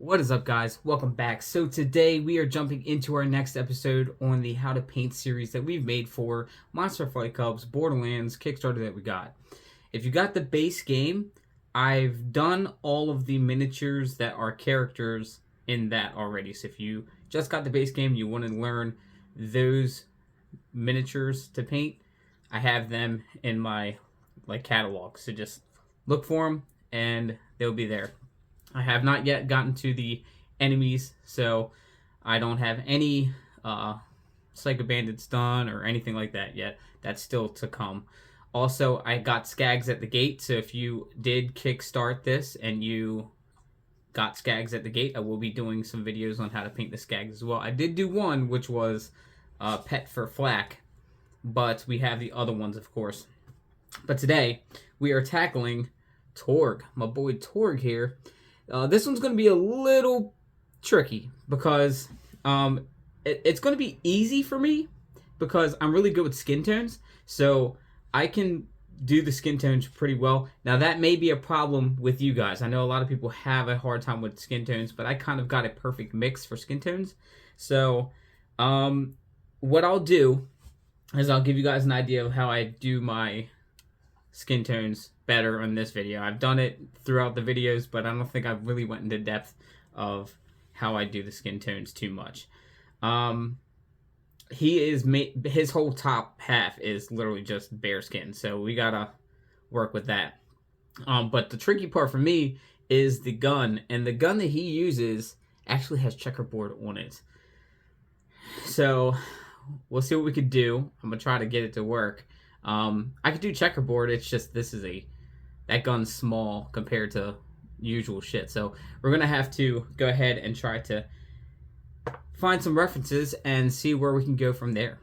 What is up, guys? Welcome back. So today we are jumping into our next episode on the How to Paint series that we've made for Monster Flight Club's Borderlands Kickstarter that we got. If you got the base game, I've done all of the miniatures that are characters in that already. So if you just got the base game, you want to learn those miniatures to paint, I have them in my catalog. So just look for them and they'll be there. I have not yet gotten to the enemies, so I don't have any Psycho Bandits done or anything like that yet. That's still to come. Also, I got Skags at the gate, so if you did kickstart this and you got Skags at the gate, I will be doing some videos on how to paint the Skags as well. I did do one, which was Pet for Flack, but we have the other ones, of course. But today, we are tackling Torgue, my boy Torgue here. This one's going to be a little tricky because it's going to be easy for me because I'm really good with skin tones. So I can do the skin tones pretty well. Now that may be a problem with you guys. I know a lot of people have a hard time with skin tones, but I kind of got a perfect mix for skin tones. So what I'll do is I'll give you guys an idea of how I do my skin tones better in this video. I've done it throughout the videos, but I don't think I've really went into depth of how I do the skin tones too much. His whole top half is literally just bare skin, so we gotta work with that. But the tricky part for me is the gun, and the gun that he uses actually has checkerboard on it. So we'll see what we could do. I'm gonna try to get it to work. I could do checkerboard. It's just that gun's small compared to usual shit. So we're gonna have to go ahead and try to find some references and see where we can go from there.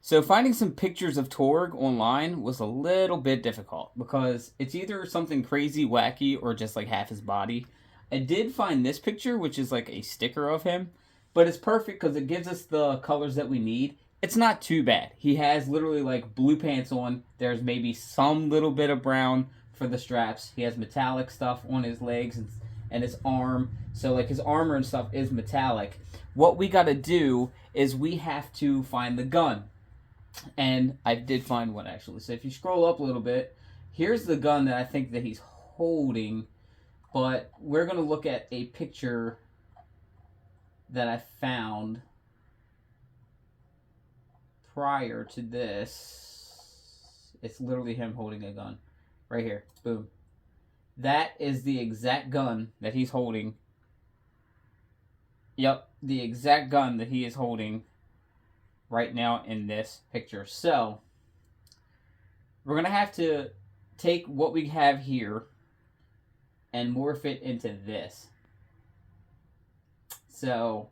So finding some pictures of Torgue online was a little bit difficult because it's either something crazy wacky or just like half his body. I did find this picture, which is like a sticker of him, but it's perfect because it gives us the colors that we need. It's not too bad. He has literally like blue pants on. There's maybe some little bit of brown for the straps. He has metallic stuff on his legs and his arm. So like his armor and stuff is metallic. What we got to do is we have to find the gun. And I did find one actually. So if you scroll up a little bit, here's the gun that I think that he's holding. But we're going to look at a picture that I found prior to this. It's literally him holding a gun right here. Boom. That is the exact gun that he's holding. Yep, the exact gun that he is holding right now in this picture. So we're gonna have to take what we have here and morph it into this. So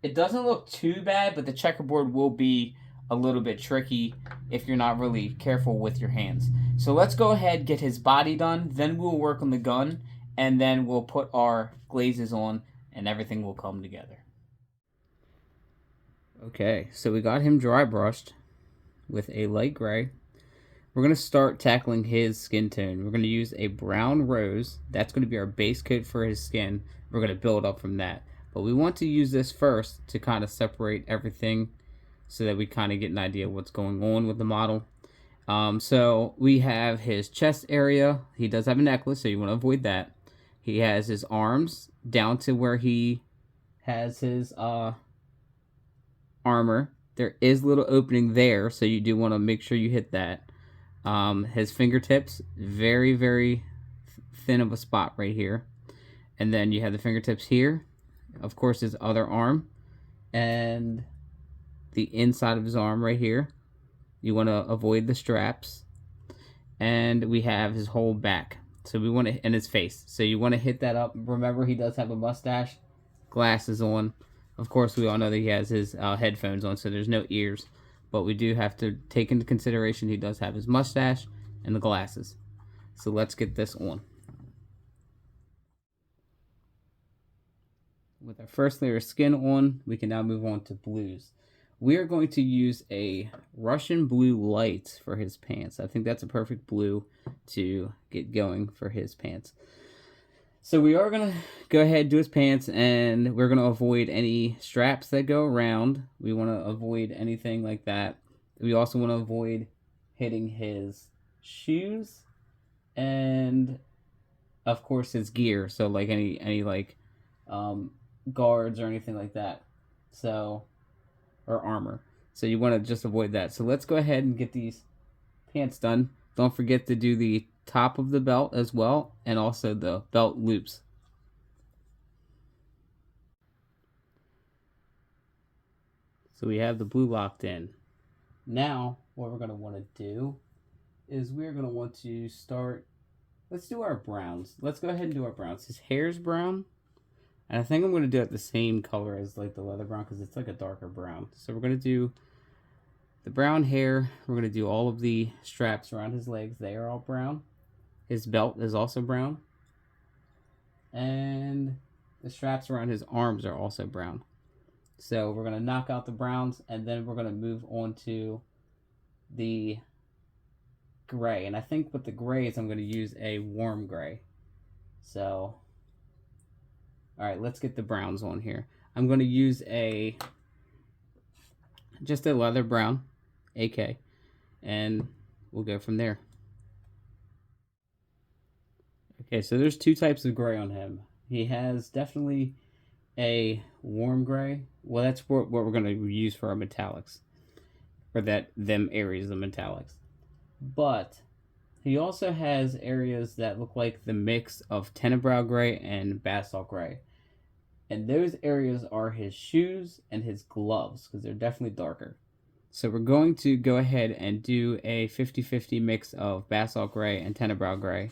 it doesn't look too bad, but the checkerboard will be a little bit tricky if you're not really careful with your hands. So let's go ahead, get his body done, then we'll work on the gun, and then we'll put our glazes on, and everything will come together. Okay, so we got him dry brushed with a light gray. We're going to start tackling his skin tone. We're going to use a brown rose. That's going to be our base coat for his skin. We're going to build up from that. But we want to use this first to kind of separate everything so that we kind of get an idea of what's going on with the model. So we have his chest area. He does have a necklace, so you want to avoid that. He has his arms down to where he has his armor. There is a little opening there, so you do want to make sure you hit that. His fingertips, very, very thin of a spot right here. And then you have the fingertips here. Of course, his other arm and the inside of his arm right here. You want to avoid the straps. And we have his whole back. So we want to, and his face. So you want to hit that up. Remember, he does have a mustache, glasses on. Of course, we all know that he has his headphones on, so there's no ears. But we do have to take into consideration he does have his mustache and the glasses. So let's get this on. With our first layer of skin on, we can now move on to blues. We are going to use a Russian blue light for his pants. I think that's a perfect blue to get going for his pants. So we are going to go ahead and do his pants, and we're going to avoid any straps that go around. We want to avoid anything like that. We also want to avoid hitting his shoes and, of course, his gear. So like any like guards or anything like that. So, or armor. So you want to just avoid that. So let's go ahead and get these pants done. Don't forget to do the top of the belt as well, and also the belt loops. So we have the blue locked in. Now what we're going to want to do is we're going to want to start, let's do our browns. Let's go ahead and do our browns. His hair's brown, and I think I'm going to do it the same color as like the leather brown because it's like a darker brown. So we're going to do the brown hair. We're going to do all of the straps around his legs. They are all brown. His belt is also brown. And the straps around his arms are also brown. So we're going to knock out the browns, and then we're going to move on to the gray. And I think with the grays, I'm going to use a warm gray. So, all right, let's get the browns on here. I'm going to use just a leather brown, AK, and we'll go from there. Okay, so there's two types of gray on him. He has definitely a warm gray. Well, that's what we're going to use for our metallics, for them areas of metallics. But he also has areas that look like the mix of Tenebrau gray and basalt gray. And those areas are his shoes and his gloves, because they're definitely darker. So we're going to go ahead and do a 50-50 mix of basalt gray and Tenebrau gray.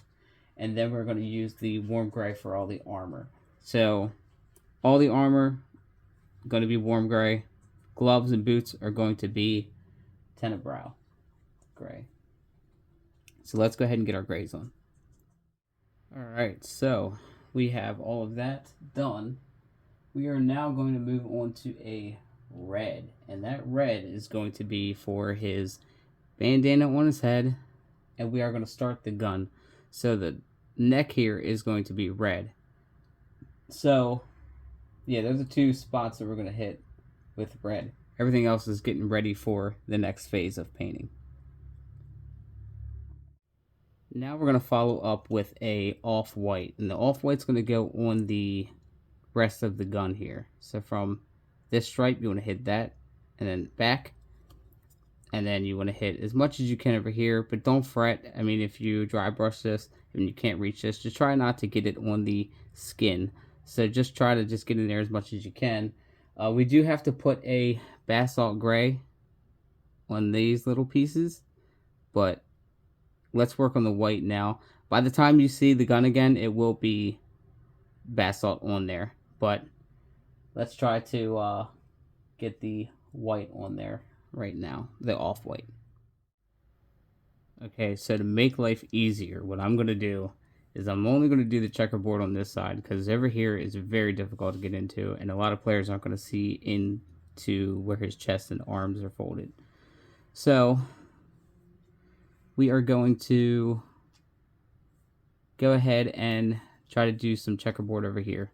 And then we're going to use the warm gray for all the armor. So all the armor going to be warm gray. Gloves and boots are going to be Tenebrau gray. So let's go ahead and get our grays on. Alright, so we have all of that done. We are now going to move on to a red. And that red is going to be for his bandana on his head. And we are going to start the gun. So the neck here is going to be red. So, yeah, those are two spots that we're going to hit with red. Everything else is getting ready for the next phase of painting. Now we're going to follow up with a off-white. And the off-white's going to go on the rest of the gun here. So from this stripe, you want to hit that, and then back. And then you want to hit as much as you can over here, but don't fret. I mean, if you dry brush this and you can't reach this, just try not to get it on the skin. So just try to just get in there as much as you can. We do have to put a basalt gray on these little pieces, but let's work on the white now. By the time you see the gun again, it will be basalt on there, but let's try to get the white on there right now, the off-white. Okay, so to make life easier, what I'm going to do is I'm only going to do the checkerboard on this side, because over here is very difficult to get into, and a lot of players aren't going to see into where his chest and arms are folded. So we are going to go ahead and try to do some checkerboard over here.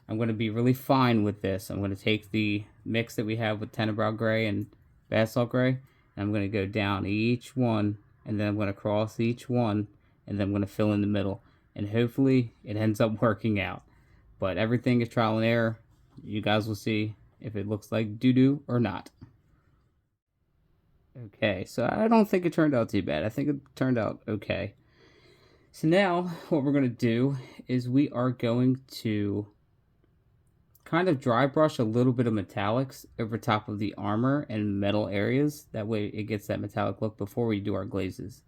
I'm going to be really fine with this. I'm going to take the mix that we have with Tenebrau gray and basalt gray, and I'm going to go down each one, and then I'm going to cross each one, and then I'm going to fill in the middle, and hopefully it ends up working out. But everything is trial and error. You guys will see if it looks like doo-doo or not. Okay, so I don't think it turned out too bad. I think it turned out okay. So now what we're going to do is we are going to kind of dry brush a little bit of metallics over top of the armor and metal areas. That way it gets that metallic look before we do our glazes.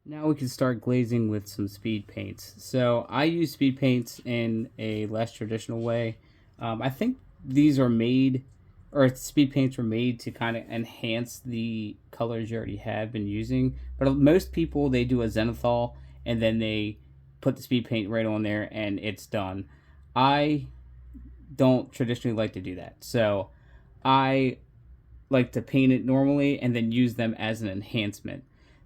Now we can start glazing with some speed paints. So I use speed paints in a less traditional way. I think these are made, or speed paints were made to kind of enhance the colors you already have been using. But most people, they do a zenithal and then they put the speed paint right on there and it's done. I don't traditionally like to do that. So I like to paint it normally and then use them as an enhancement.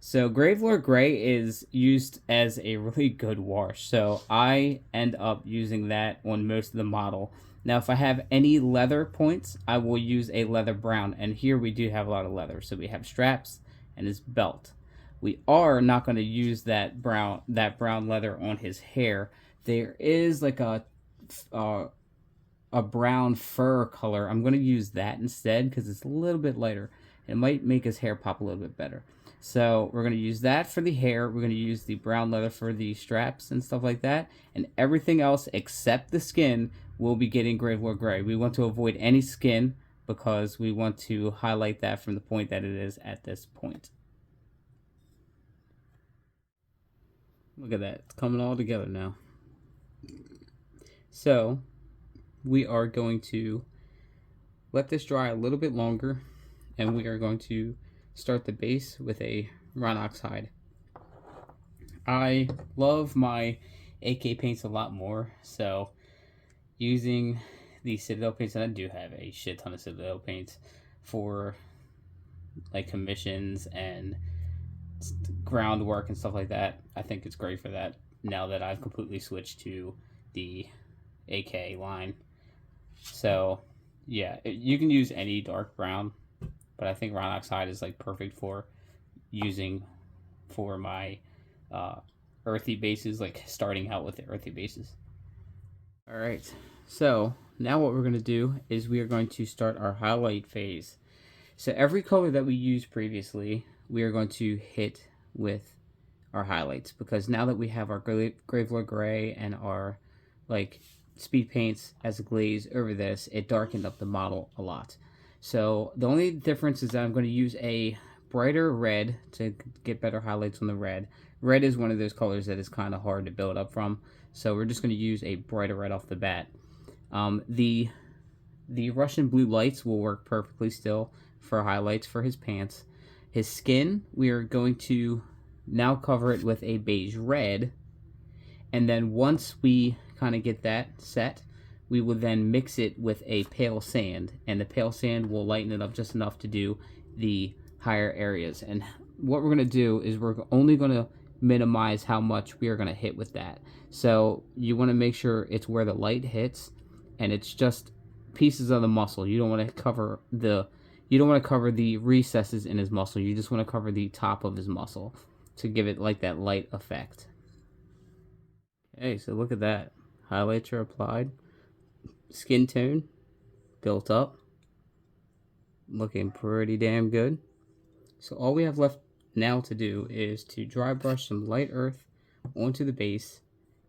So Gravelord Gray is used as a really good wash, so I end up using that on most of the model. Now, if I have any leather points, I will use a leather brown, and here we do have a lot of leather. So we have straps and his belt. We are not going to use that brown leather on his hair. There is like a brown fur color. I'm going to use that instead because it's a little bit lighter. It might make his hair pop a little bit better. So we're going to use that for the hair. We're going to use the brown leather for the straps and stuff like that. And everything else except the skin will be getting Gravelord Gray. We want to avoid any skin because we want to highlight that from the point that it is at this point. Look at that. It's coming all together now. So we are going to let this dry a little bit longer, and we are going to start the base with a Rhinox hide. I love my AK paints a lot more, so using the Citadel paints, and I do have a shit ton of Citadel paints for like commissions and groundwork and stuff like that. I think it's great for that now that I've completely switched to the AK line. So yeah, you can use any dark brown, but I think Rhinox hide is like perfect for using for my earthy bases, like starting out with the earthy bases. All right, so now what we're going to do is we are going to start our highlight phase. So every color that we used previously, we are going to hit with our highlights, because now that we have our Gravelord Gray and our like speed paints as a glaze over this, it darkened up the model a lot. So the only difference is that I'm going to use a brighter red to get better highlights on the red. Red is one of those colors that is kind of hard to build up from, so we're just going to use a brighter red off the bat. The Russian blue lights will work perfectly still for highlights for his pants. His skin, we are going to now cover it with a beige red, and then once we kind of get that set, we will then mix it with a pale sand, and the pale sand will lighten it up just enough to do the higher areas. And what we're going to do is we're only going to minimize how much we are going to hit with that. So you want to make sure it's where the light hits, and it's just pieces of the muscle. You don't want to cover the recesses in his muscle. You just want to cover the top of his muscle to give it like that light effect. Okay, so look at that. Highlights are applied. Skin tone built up. Looking pretty damn good. So all we have left now to do is to dry brush some light earth onto the base.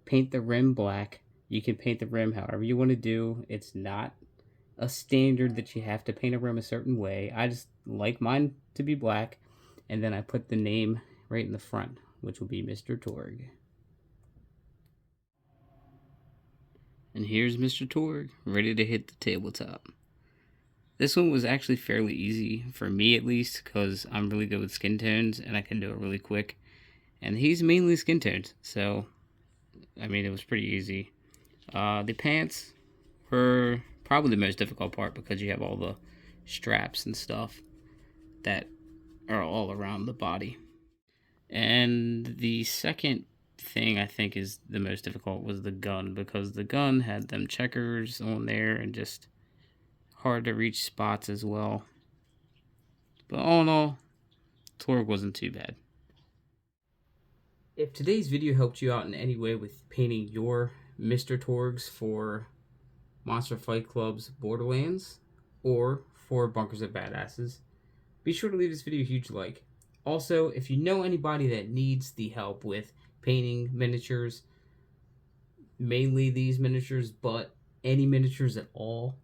Paint the rim black. You can paint the rim however you want to do. It's not a standard that you have to paint a rim a certain way. I just like mine to be black, and then I put the name right in the front, which will be Mr. Torgue. And here's Mr. Torgue, ready to hit the tabletop. This one was actually fairly easy, for me at least, because I'm really good with skin tones, and I can do it really quick. And he's mainly skin tones, so, I mean, it was pretty easy. The pants were probably the most difficult part, because you have all the straps and stuff that are all around the body. And the second thing I think is the most difficult was the gun, because the gun had them checkers on there and just hard to reach spots as well. But all in all, Torgue wasn't too bad. If today's video helped you out in any way with painting your Mr. Torgues for Monster Fight Club's Borderlands or for Bunkers of Badasses, be sure to leave this video a huge like. Also, if you know anybody that needs the help with painting miniatures, mainly these miniatures, but any miniatures at all,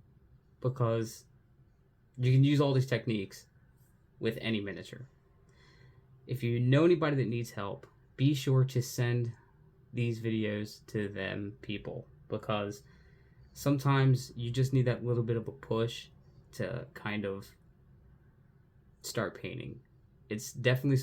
because you can use all these techniques with any miniature. If you know anybody that needs help, be sure to send these videos to them people, because sometimes you just need that little bit of a push to kind of start painting. It's definitely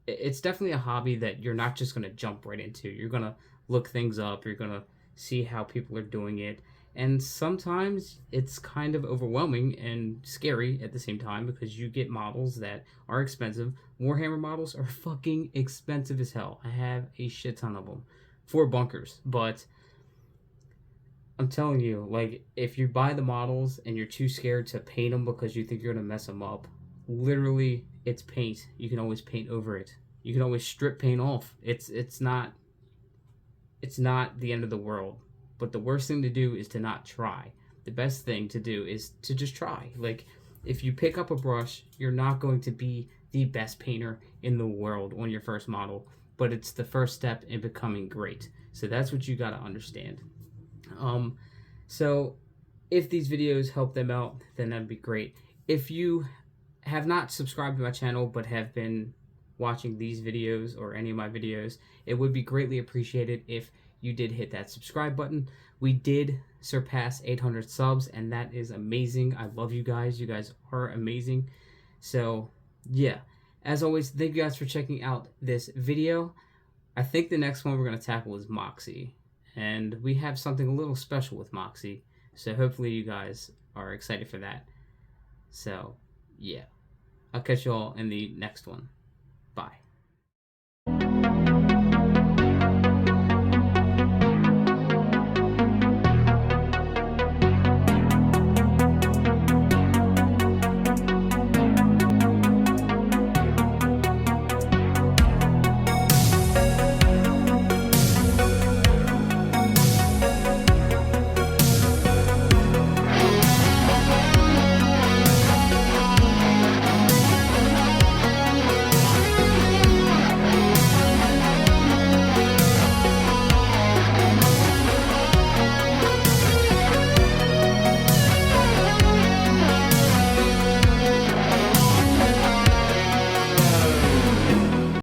it's definitely a hobby that you're not just going to jump right into. You're going to look things up. You're going to see how people are doing it. And sometimes it's kind of overwhelming and scary at the same time because you get models that are expensive. Warhammer models are fucking expensive as hell. I have a shit ton of them for bunkers, but I'm telling you, like, if you buy the models and you're too scared to paint them because you think you're gonna mess them up, literally, it's paint. You can always paint over it. You can always strip paint off. It's not the end of the world. But the worst thing to do is to not try. The best thing to do is to just try. Like, if you pick up a brush, you're not going to be the best painter in the world on your first model, but it's the first step in becoming great. So that's what you got to understand. So if these videos help them out, then that'd be great. If you have not subscribed to my channel but have been watching these videos or any of my videos, it would be greatly appreciated if you did hit that subscribe button. We did surpass 800 subs, and that is amazing. I love you guys. You guys are amazing. So yeah, as always, thank you guys for checking out this video. I think the next one we're going to tackle is Moxie, and we have something a little special with Moxie, so hopefully you guys are excited for that. So yeah, I'll catch you all in the next one. Bye.